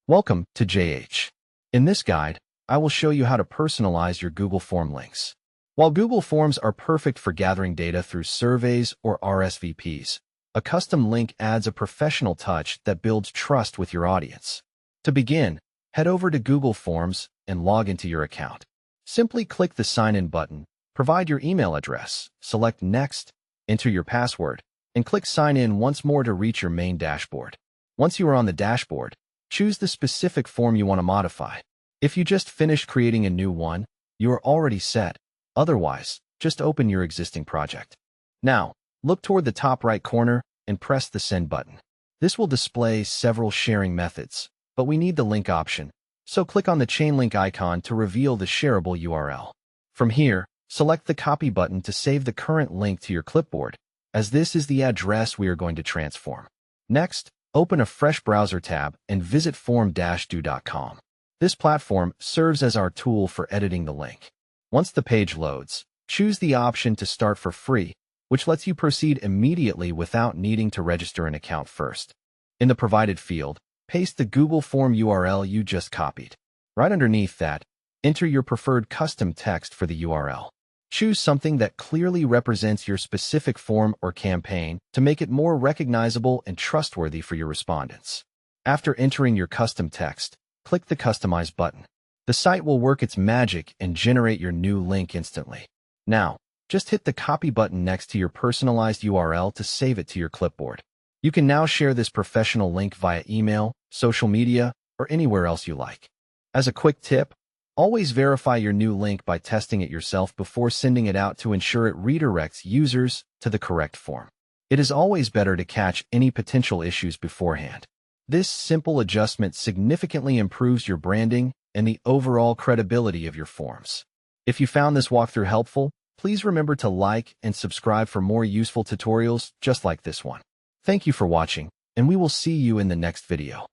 Welcome to JH. In this guide, I will show you how to personalize your Google Form links. While Google Forms are perfect for gathering data through surveys or RSVPs, a custom link adds a professional touch that builds trust with your audience. To begin, head over to Google Forms and log into your account. Simply click the Sign In button, provide your email address, select Next, enter your password, and click Sign In once more to reach your main dashboard. Once you are on the dashboard, choose the specific form you want to modify. If you just finished creating a new one, you are already set. Otherwise, just open your existing project. Now, look toward the top right corner and press the Send button. This will display several sharing methods, but we need the link option, so click on the chain link icon to reveal the shareable URL. From here, select the Copy button to save the current link to your clipboard, as this is the address we are going to transform. Next, open a fresh browser tab and visit form-do.com. This platform serves as our tool for editing the link. Once the page loads, choose the option to start for free, which lets you proceed immediately without needing to register an account first. In the provided field, paste the Google Form URL you just copied. Right underneath that, enter your preferred custom text for the URL. Choose something that clearly represents your specific form or campaign to make it more recognizable and trustworthy for your respondents. After entering your custom text, click the Customize button. The site will work its magic and generate your new link instantly. Now, just hit the Copy button next to your personalized URL to save it to your clipboard. You can now share this professional link via email, social media, or anywhere else you like. As a quick tip, always verify your new link by testing it yourself before sending it out to ensure it redirects users to the correct form. It is always better to catch any potential issues beforehand. This simple adjustment significantly improves your branding and the overall credibility of your forms. If you found this walkthrough helpful, please remember to like and subscribe for more useful tutorials just like this one. Thank you for watching, and we will see you in the next video.